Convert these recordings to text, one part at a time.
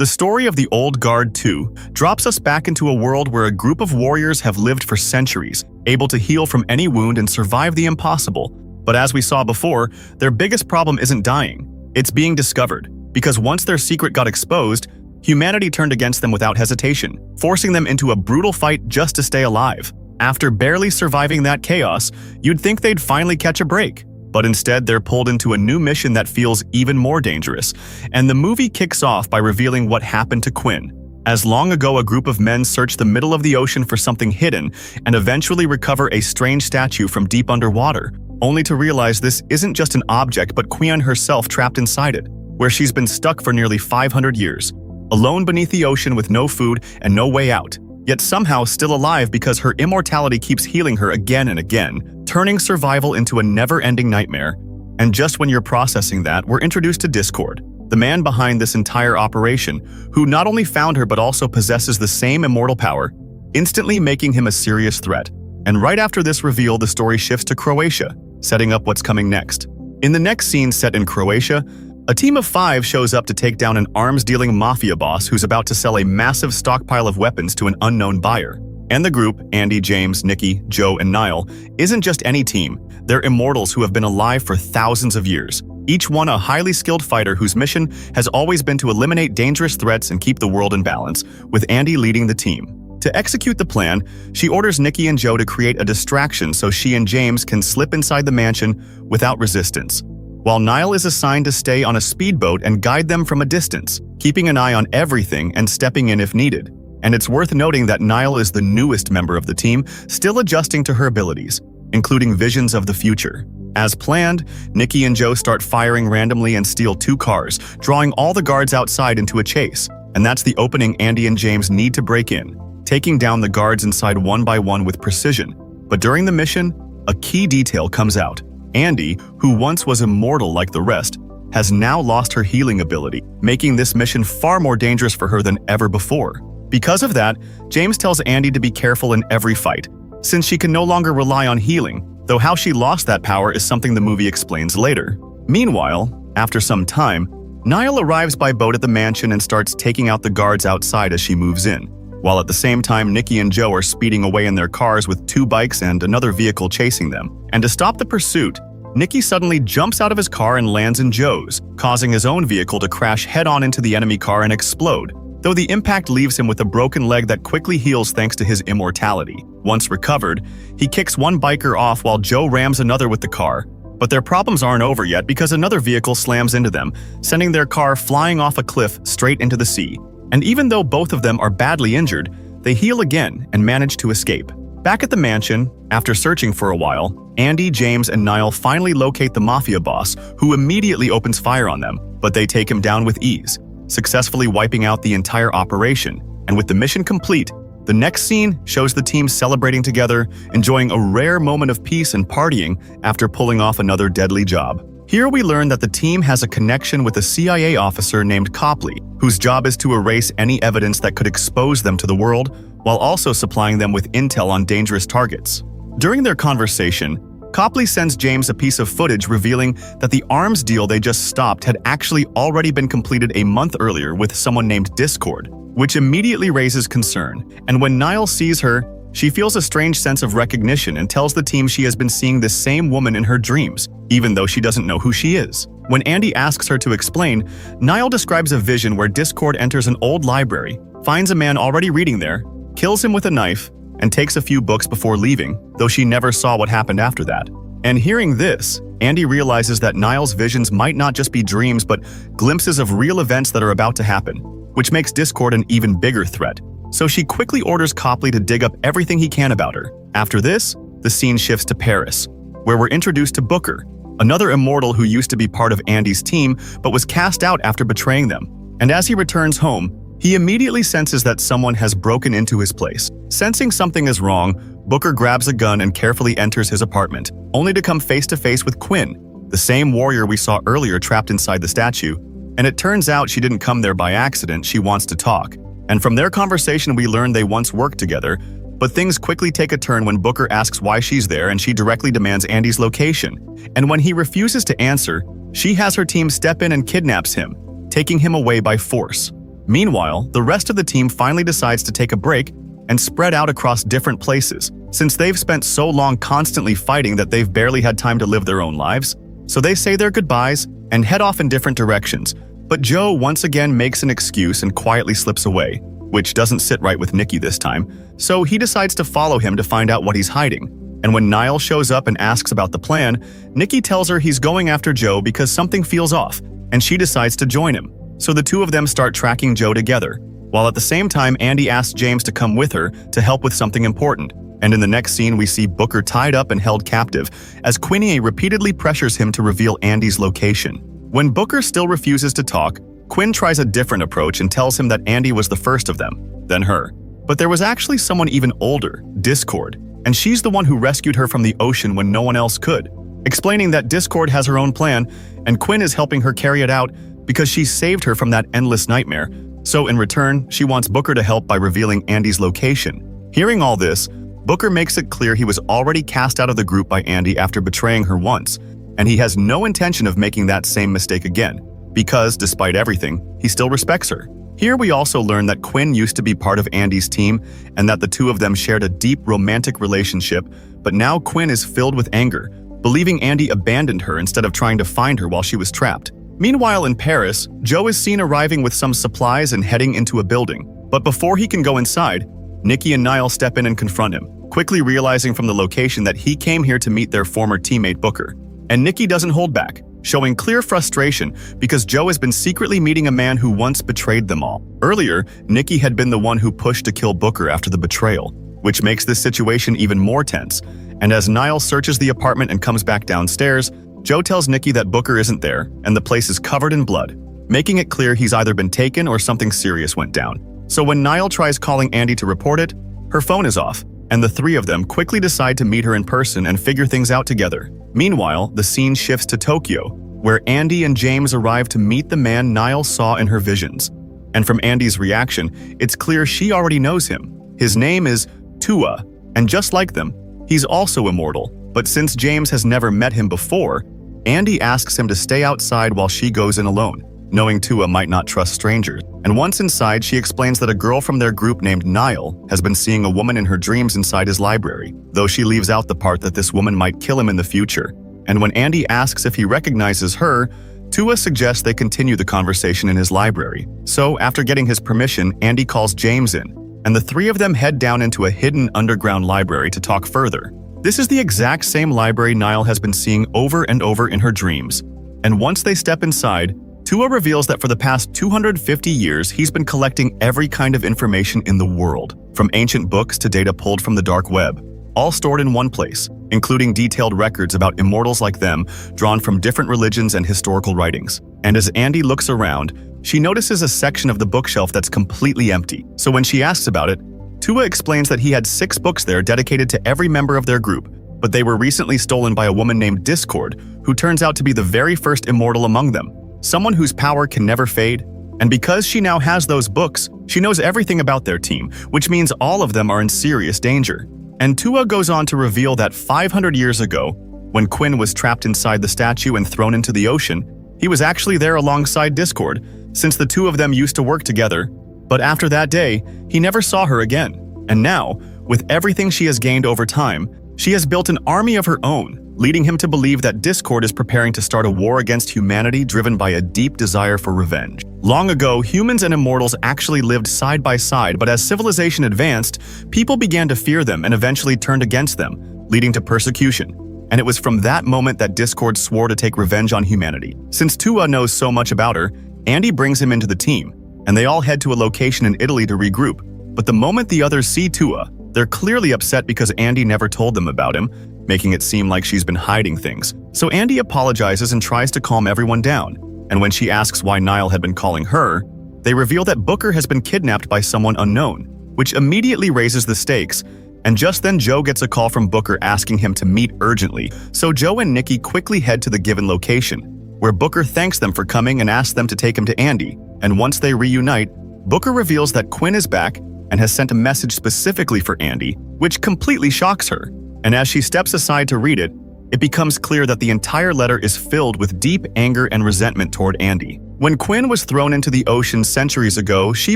The story of the Old Guard 2 drops us back into a world where a group of warriors have lived for centuries, able to heal from any wound and survive the impossible. But as we saw before, their biggest problem isn't dying, it's being discovered. Because once their secret got exposed, humanity turned against them without hesitation, forcing them into a brutal fight just to stay alive. After barely surviving that chaos, you'd think they'd finally catch a break. But instead, they're pulled into a new mission that feels even more dangerous. And the movie kicks off by revealing what happened to Quinn. As long ago, a group of men searched the middle of the ocean for something hidden and eventually recover a strange statue from deep underwater, only to realize this isn't just an object but Quinn herself trapped inside it, where she's been stuck for nearly 500 years, alone beneath the ocean with no food and no way out, yet somehow still alive because her immortality keeps healing her again and again, turning survival into a never-ending nightmare. And just when you're processing that, we're introduced to Discord, the man behind this entire operation, who not only found her but also possesses the same immortal power, instantly making him a serious threat. And right after this reveal, the story shifts to Croatia, setting up what's coming next. In the next scene set in Croatia, a team of 5 shows up to take down an arms-dealing mafia boss who's about to sell a massive stockpile of weapons to an unknown buyer. And the group, Andy, James, Nikki, Joe, and Niall, isn't just any team. They're immortals who have been alive for thousands of years, each one a highly skilled fighter whose mission has always been to eliminate dangerous threats and keep the world in balance, with Andy leading the team. To execute the plan, she orders Nikki and Joe to create a distraction so she and James can slip inside the mansion without resistance, while Niall is assigned to stay on a speedboat and guide them from a distance, keeping an eye on everything and stepping in if needed. And it's worth noting that Niall is the newest member of the team, still adjusting to her abilities, including visions of the future. As planned, Nikki and Joe start firing randomly and steal 2 cars, drawing all the guards outside into a chase. And that's the opening Andy and James need to break in, taking down the guards inside one by one with precision. But during the mission, a key detail comes out. Andy, who once was immortal like the rest, has now lost her healing ability, making this mission far more dangerous for her than ever before. Because of that, James tells Andy to be careful in every fight, since she can no longer rely on healing, though how she lost that power is something the movie explains later. Meanwhile, after some time, Niall arrives by boat at the mansion and starts taking out the guards outside as she moves in, while at the same time Nikki and Joe are speeding away in their cars with 2 bikes and another vehicle chasing them. And to stop the pursuit, Nikki suddenly jumps out of his car and lands in Joe's, causing his own vehicle to crash head-on into the enemy car and explode, though the impact leaves him with a broken leg that quickly heals thanks to his immortality. Once recovered, he kicks one biker off while Joe rams another with the car. But their problems aren't over yet because another vehicle slams into them, sending their car flying off a cliff straight into the sea. And even though both of them are badly injured, they heal again and manage to escape. Back at the mansion, after searching for a while, Andy, James, and Niall finally locate the mafia boss, who immediately opens fire on them, but they take him down with ease, successfully wiping out the entire operation. And with the mission complete, the next scene shows the team celebrating together, enjoying a rare moment of peace and partying after pulling off another deadly job. Here we learn that the team has a connection with a CIA officer named Copley, whose job is to erase any evidence that could expose them to the world, while also supplying them with intel on dangerous targets. During their conversation, Copley sends James a piece of footage revealing that the arms deal they just stopped had actually already been completed a month earlier with someone named Discord, which immediately raises concern. And when Niall sees her, she feels a strange sense of recognition and tells the team she has been seeing this same woman in her dreams, even though she doesn't know who she is. When Andy asks her to explain, Niall describes a vision where Discord enters an old library, finds a man already reading there, kills him with a knife, and takes a few books before leaving, though she never saw what happened after that. And hearing this, Andy realizes that Niall's visions might not just be dreams but glimpses of real events that are about to happen, which makes Discord an even bigger threat. So she quickly orders Copley to dig up everything he can about her. After this, the scene shifts to Paris, where we're introduced to Booker, another immortal who used to be part of Andy's team but was cast out after betraying them. And as he returns home, he immediately senses that someone has broken into his place. Sensing something is wrong, Booker grabs a gun and carefully enters his apartment, only to come face to face with Quinn, the same warrior we saw earlier trapped inside the statue. And it turns out she didn't come there by accident, she wants to talk. And from their conversation we learn they once worked together, but things quickly take a turn when Booker asks why she's there and she directly demands Andy's location. And when he refuses to answer, she has her team step in and kidnaps him, taking him away by force. Meanwhile, the rest of the team finally decides to take a break and spread out across different places, since they've spent so long constantly fighting that they've barely had time to live their own lives. So they say their goodbyes and head off in different directions, but Joe once again makes an excuse and quietly slips away, which doesn't sit right with Nikki this time, so he decides to follow him to find out what he's hiding. And when Niall shows up and asks about the plan, Nikki tells her he's going after Joe because something feels off, and she decides to join him. So the two of them start tracking Joe together, while at the same time Andy asks James to come with her to help with something important. And in the next scene we see Booker tied up and held captive, as Quinn repeatedly pressures him to reveal Andy's location. When Booker still refuses to talk, Quinn tries a different approach and tells him that Andy was the first of them, then her. But there was actually someone even older, Discord, and she's the one who rescued her from the ocean when no one else could, explaining that Discord has her own plan and Quinn is helping her carry it out because she saved her from that endless nightmare. So in return, she wants Booker to help by revealing Andy's location. Hearing all this, Booker makes it clear he was already cast out of the group by Andy after betraying her once, and he has no intention of making that same mistake again, because, despite everything, he still respects her. Here we also learn that Quinn used to be part of Andy's team and that the two of them shared a deep romantic relationship, but now Quinn is filled with anger, believing Andy abandoned her instead of trying to find her while she was trapped. Meanwhile in Paris, Joe is seen arriving with some supplies and heading into a building, but before he can go inside, Nikki and Niall step in and confront him, quickly realizing from the location that he came here to meet their former teammate Booker. And Nikki doesn't hold back, showing clear frustration because Joe has been secretly meeting a man who once betrayed them all. Earlier, Nikki had been the one who pushed to kill Booker after the betrayal, which makes this situation even more tense. And as Niall searches the apartment and comes back downstairs, Joe tells Nikki that Booker isn't there and the place is covered in blood, making it clear he's either been taken or something serious went down. So when Niall tries calling Andy to report it, her phone is off, and the three of them quickly decide to meet her in person and figure things out together. Meanwhile, the scene shifts to Tokyo, where Andy and James arrive to meet the man Niall saw in her visions. And from Andy's reaction, it's clear she already knows him. His name is Tua, and just like them, he's also immortal. But since James has never met him before, Andy asks him to stay outside while she goes in alone, knowing Tua might not trust strangers. And once inside, she explains that a girl from their group named Niall has been seeing a woman in her dreams inside his library, though she leaves out the part that this woman might kill him in the future. And when Andy asks if he recognizes her, Tua suggests they continue the conversation in his library. So after getting his permission, Andy calls James in, and the three of them head down into a hidden underground library to talk further. This is the exact same library Niall has been seeing over and over in her dreams. And once they step inside, Tua reveals that for the past 250 years, he's been collecting every kind of information in the world, from ancient books to data pulled from the dark web, all stored in one place, including detailed records about immortals like them drawn from different religions and historical writings. And as Andy looks around, she notices a section of the bookshelf that's completely empty. So when she asks about it, Tua explains that he had 6 books there dedicated to every member of their group, but they were recently stolen by a woman named Discord, who turns out to be the very first immortal among them, someone whose power can never fade. And because she now has those books, she knows everything about their team, which means all of them are in serious danger. And Tua goes on to reveal that 500 years ago, when Quinn was trapped inside the statue and thrown into the ocean, he was actually there alongside Discord, since the two of them used to work together. But after that day, he never saw her again. And now, with everything she has gained over time, she has built an army of her own, leading him to believe that Discord is preparing to start a war against humanity driven by a deep desire for revenge. Long ago, humans and immortals actually lived side by side, but as civilization advanced, people began to fear them and eventually turned against them, leading to persecution. And it was from that moment that Discord swore to take revenge on humanity. Since Tua knows so much about her, Andy brings him into the team, and they all head to a location in Italy to regroup. But the moment the others see Tua, they're clearly upset because Andy never told them about him, making it seem like she's been hiding things. So Andy apologizes and tries to calm everyone down. And when she asks why Niall had been calling her, they reveal that Booker has been kidnapped by someone unknown, which immediately raises the stakes. And just then Joe gets a call from Booker asking him to meet urgently. So Joe and Nikki quickly head to the given location, where Booker thanks them for coming and asks them to take him to Andy. And once they reunite, Booker reveals that Quinn is back and has sent a message specifically for Andy, which completely shocks her. And as she steps aside to read it, it becomes clear that the entire letter is filled with deep anger and resentment toward Andy, When Quinn was thrown into the ocean centuries ago, she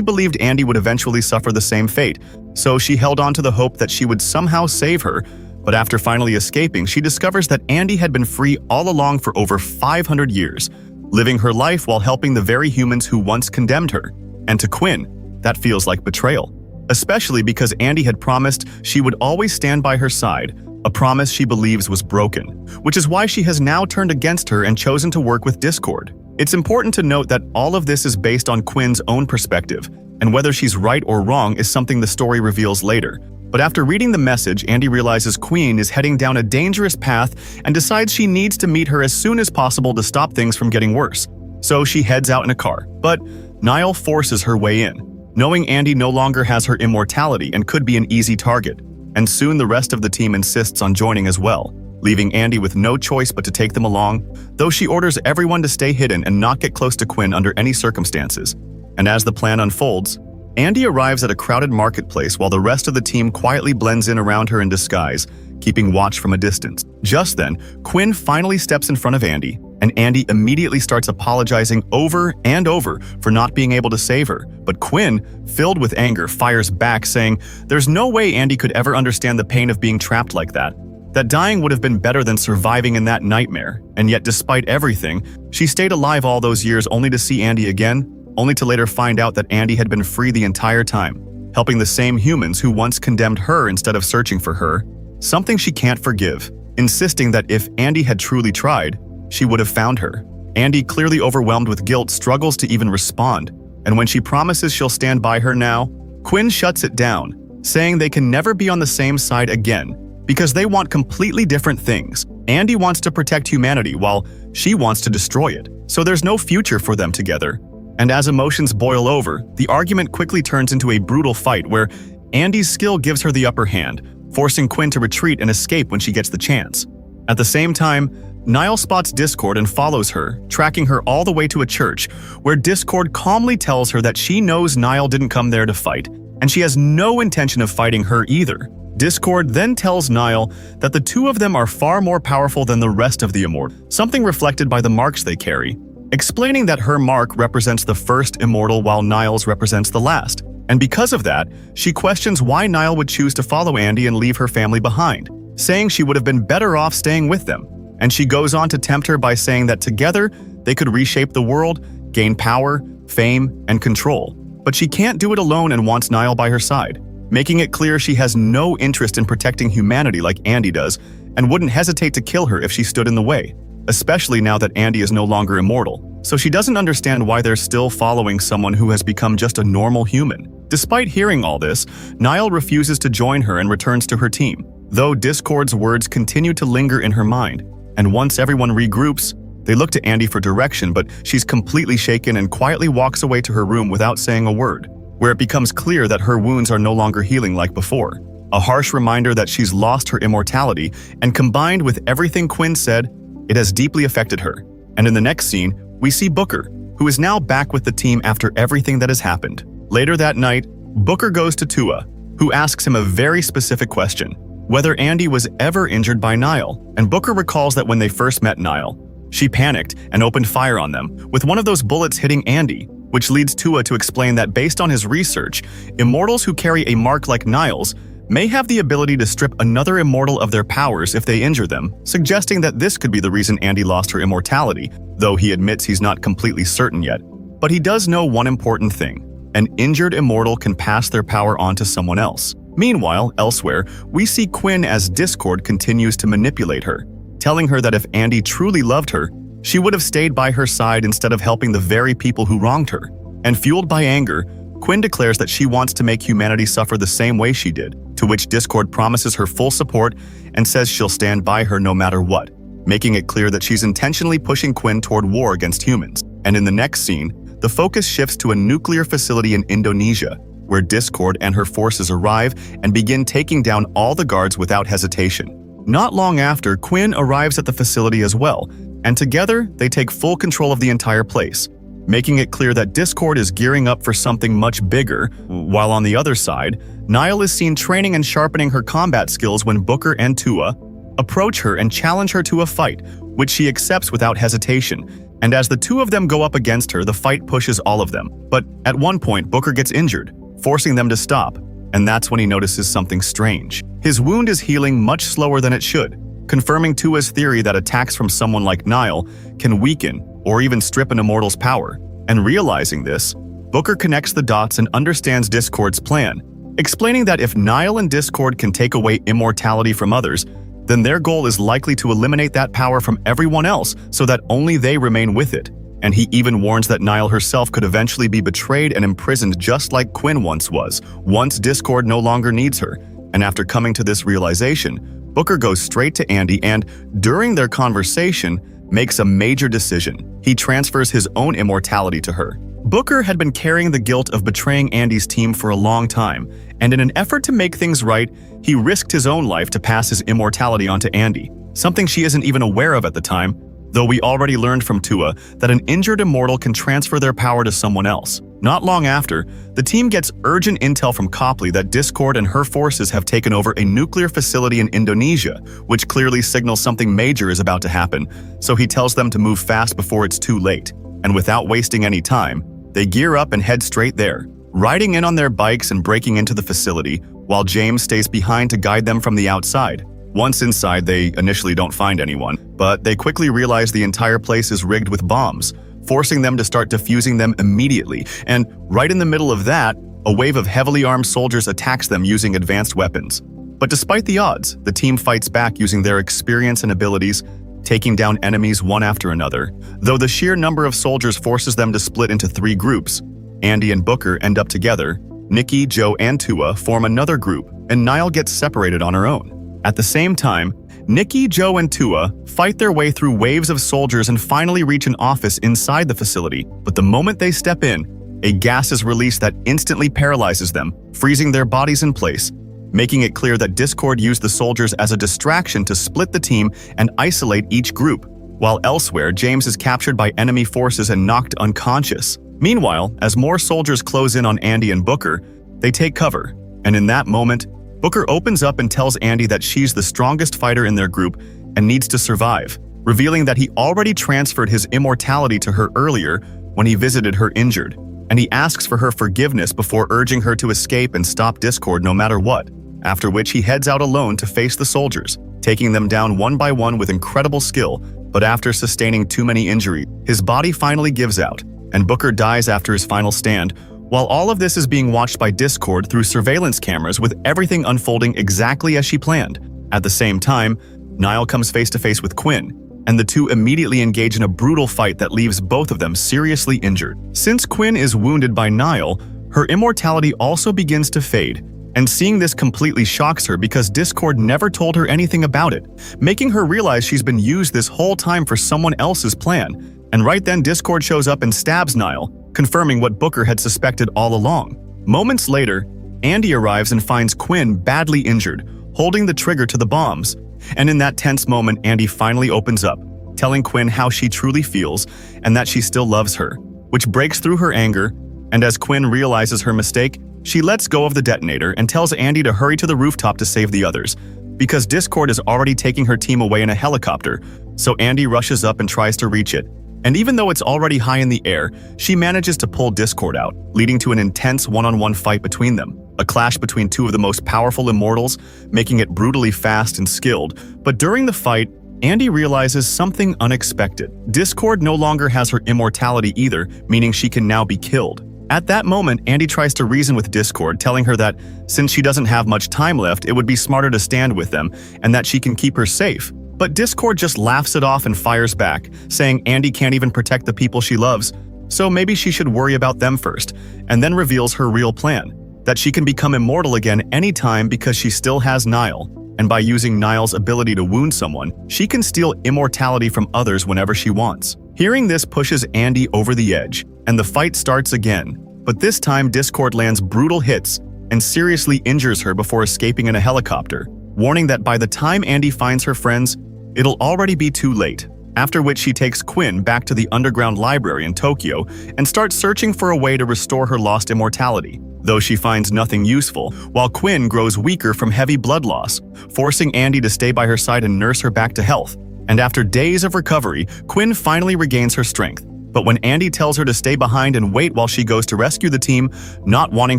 believed Andy would eventually suffer the same fate, so she held on to the hope that she would somehow save her. But after finally escaping, she discovers that Andy had been free all along for over 500 years, living her life while helping the very humans who once condemned her. And to Quinn, that feels like betrayal, especially because Andy had promised she would always stand by her side, a promise she believes was broken, which is why she has now turned against her and chosen to work with Discord. It's important to note that all of this is based on Quinn's own perspective, and whether she's right or wrong is something the story reveals later. But after reading the message, Andy realizes Quinn is heading down a dangerous path and decides she needs to meet her as soon as possible to stop things from getting worse. So she heads out in a car, but Niall forces her way in, knowing Andy no longer has her immortality and could be an easy target. And soon the rest of the team insists on joining as well, leaving Andy with no choice but to take them along, though she orders everyone to stay hidden and not get close to Quinn under any circumstances. And as the plan unfolds, Andy arrives at a crowded marketplace while the rest of the team quietly blends in around her in disguise, keeping watch from a distance. Just then, Quinn finally steps in front of Andy, and Andy immediately starts apologizing over and over for not being able to save her. But Quinn, filled with anger, fires back, saying there's no way Andy could ever understand the pain of being trapped like that. That dying would have been better than surviving in that nightmare, and yet despite everything, she stayed alive all those years only to see Andy again, only to later find out that Andy had been free the entire time, helping the same humans who once condemned her instead of searching for her, something she can't forgive, insisting that if Andy had truly tried, she would have found her. Andy, clearly overwhelmed with guilt, struggles to even respond, and when she promises she'll stand by her now, Quinn shuts it down, saying they can never be on the same side again because they want completely different things. Andy wants to protect humanity while she wants to destroy it, so there's no future for them together. And as emotions boil over, the argument quickly turns into a brutal fight where Andy's skill gives her the upper hand, forcing Quinn to retreat and escape when she gets the chance. At the same time, Niall spots Discord and follows her, tracking her all the way to a church, where Discord calmly tells her that she knows Niall didn't come there to fight, and she has no intention of fighting her either. Discord then tells Niall that the two of them are far more powerful than the rest of the immortals, something reflected by the marks they carry, explaining that her mark represents the first immortal while Niall's represents the last. And because of that, she questions why Niall would choose to follow Andy and leave her family behind, saying she would have been better off staying with them. And she goes on to tempt her by saying that together they could reshape the world, gain power, fame, and control. But she can't do it alone and wants Niall by her side, making it clear she has no interest in protecting humanity like Andy does and wouldn't hesitate to kill her if she stood in the way, especially now that Andy is no longer immortal. So she doesn't understand why they're still following someone who has become just a normal human. Despite hearing all this, Niall refuses to join her and returns to her team, though Discord's words continue to linger in her mind. And once everyone regroups, they look to Andy for direction, but she's completely shaken and quietly walks away to her room without saying a word, where it becomes clear that her wounds are no longer healing like before. A harsh reminder that she's lost her immortality, and combined with everything Quinn said, it has deeply affected her. And in the next scene, we see Booker, who is now back with the team after everything that has happened. Later that night, Booker goes to Tua, who asks him a very specific question, whether Andy was ever injured by Niall, and Booker recalls that when they first met Niall, she panicked and opened fire on them, with one of those bullets hitting Andy, which leads Tua to explain that based on his research, immortals who carry a mark like Niall's may have the ability to strip another immortal of their powers if they injure them, suggesting that this could be the reason Andy lost her immortality, though he admits he's not completely certain yet. But he does know one important thing: an injured immortal can pass their power on to someone else. Meanwhile, elsewhere, we see Quinn as Discord continues to manipulate her, telling her that if Andy truly loved her, she would have stayed by her side instead of helping the very people who wronged her. And fueled by anger, Quinn declares that she wants to make humanity suffer the same way she did, to which Discord promises her full support and says she'll stand by her no matter what, making it clear that she's intentionally pushing Quinn toward war against humans. And in the next scene, the focus shifts to a nuclear facility in Indonesia, where Discord and her forces arrive and begin taking down all the guards without hesitation. Not long after, Quinn arrives at the facility as well, and together they take full control of the entire place, making it clear that Discord is gearing up for something much bigger, while on the other side, Niall is seen training and sharpening her combat skills when Booker and Tua approach her and challenge her to a fight, which she accepts without hesitation, And as the two of them go up against her, the fight pushes all of them. But at one point, Booker gets injured, forcing them to stop. And that's when he notices something strange. His wound is healing much slower than it should, confirming Tua's theory that attacks from someone like Niall can weaken or even strip an immortal's power. And realizing this, Booker connects the dots and understands Discord's plan, explaining that if Niall and Discord can take away immortality from others, then their goal is likely to eliminate that power from everyone else so that only they remain with it. And he even warns that Niall herself could eventually be betrayed and imprisoned just like Quinn once was, once Discord no longer needs her. And after coming to this realization, Booker goes straight to Andy and, during their conversation, makes a major decision. He transfers his own immortality to her. Booker had been carrying the guilt of betraying Andy's team for a long time, and in an effort to make things right, he risked his own life to pass his immortality onto Andy, something she isn't even aware of at the time, though we already learned from Tua that an injured immortal can transfer their power to someone else. Not long after, the team gets urgent intel from Copley that Discord and her forces have taken over a nuclear facility in Indonesia, which clearly signals something major is about to happen, so he tells them to move fast before it's too late. And without wasting any time, they gear up and head straight there, riding in on their bikes and breaking into the facility, while James stays behind to guide them from the outside. Once inside, they initially don't find anyone, but they quickly realize the entire place is rigged with bombs, forcing them to start defusing them immediately. And right in the middle of that, a wave of heavily armed soldiers attacks them using advanced weapons. But despite the odds, the team fights back using their experience and abilities, taking down enemies one after another. Though the sheer number of soldiers forces them to split into 3 groups, Andy and Booker end up together, Nikki, Joe, and Tua form another group, and Niall gets separated on her own. At the same time, Nikki, Joe, and Tua fight their way through waves of soldiers and finally reach an office inside the facility. But the moment they step in, a gas is released that instantly paralyzes them, freezing their bodies in place, making it clear that Discord used the soldiers as a distraction to split the team and isolate each group. While elsewhere, James is captured by enemy forces and knocked unconscious. Meanwhile, as more soldiers close in on Andy and Booker, they take cover. And in that moment, Booker opens up and tells Andy that she's the strongest fighter in their group and needs to survive, revealing that he already transferred his immortality to her earlier when he visited her injured. And he asks for her forgiveness before urging her to escape and stop Discord no matter what, after which he heads out alone to face the soldiers, taking them down one by one with incredible skill. But after sustaining too many injuries, his body finally gives out, and Booker dies after his final stand. While all of this is being watched by Discord through surveillance cameras with everything unfolding exactly as she planned. At the same time, Niall comes face to face with Quinn, and the two immediately engage in a brutal fight that leaves both of them seriously injured. Since Quinn is wounded by Niall, her immortality also begins to fade, and seeing this completely shocks her because Discord never told her anything about it, making her realize she's been used this whole time for someone else's plan. And right then, Discord shows up and stabs Niall, confirming what Booker had suspected all along. Moments later, Andy arrives and finds Quinn badly injured, holding the trigger to the bombs. And in that tense moment, Andy finally opens up, telling Quinn how she truly feels and that she still loves her, which breaks through her anger. And as Quinn realizes her mistake, she lets go of the detonator and tells Andy to hurry to the rooftop to save the others, because Discord is already taking her team away in a helicopter. So Andy rushes up and tries to reach it. And even though it's already high in the air, she manages to pull Discord out, leading to an intense one-on-one fight between them. A clash between two of the most powerful immortals, making it brutally fast and skilled. But during the fight, Andy realizes something unexpected. Discord no longer has her immortality either, meaning she can now be killed. At that moment, Andy tries to reason with Discord, telling her that since she doesn't have much time left, it would be smarter to stand with them, and that she can keep her safe. But Discord just laughs it off and fires back, saying Andy can't even protect the people she loves, so maybe she should worry about them first, and then reveals her real plan, that she can become immortal again anytime because she still has Niall, and by using Niall's ability to wound someone, she can steal immortality from others whenever she wants. Hearing this pushes Andy over the edge, and the fight starts again, but this time Discord lands brutal hits and seriously injures her before escaping in a helicopter, warning that by the time Andy finds her friends, it'll already be too late, after which she takes Quinn back to the underground library in Tokyo and starts searching for a way to restore her lost immortality, though she finds nothing useful, while Quinn grows weaker from heavy blood loss, forcing Andy to stay by her side and nurse her back to health. And after days of recovery, Quinn finally regains her strength. But when Andy tells her to stay behind and wait while she goes to rescue the team, not wanting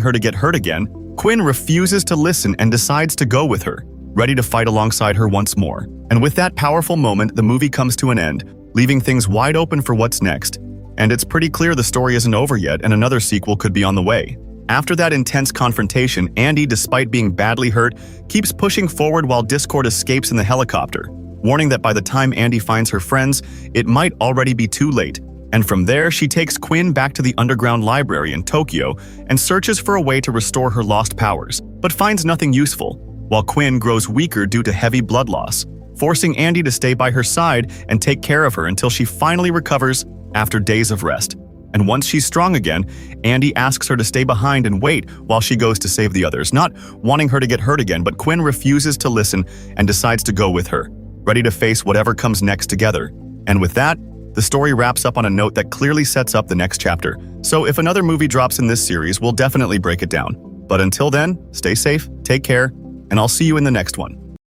her to get hurt again, Quinn refuses to listen and decides to go with her, ready to fight alongside her once more. And with that powerful moment, the movie comes to an end, leaving things wide open for what's next. And it's pretty clear the story isn't over yet and another sequel could be on the way. After that intense confrontation, Andy, despite being badly hurt, keeps pushing forward while Discord escapes in the helicopter, warning that by the time Andy finds her friends, it might already be too late. And from there, she takes Quinn back to the underground library in Tokyo and searches for a way to restore her lost powers, but finds nothing useful, while Quinn grows weaker due to heavy blood loss, forcing Andy to stay by her side and take care of her until she finally recovers after days of rest. And once she's strong again, Andy asks her to stay behind and wait while she goes to save the others, not wanting her to get hurt again, but Quinn refuses to listen and decides to go with her, ready to face whatever comes next together. And with that, the story wraps up on a note that clearly sets up the next chapter. So if another movie drops in this series, we'll definitely break it down. But until then, stay safe, take care, and I'll see you in the next one.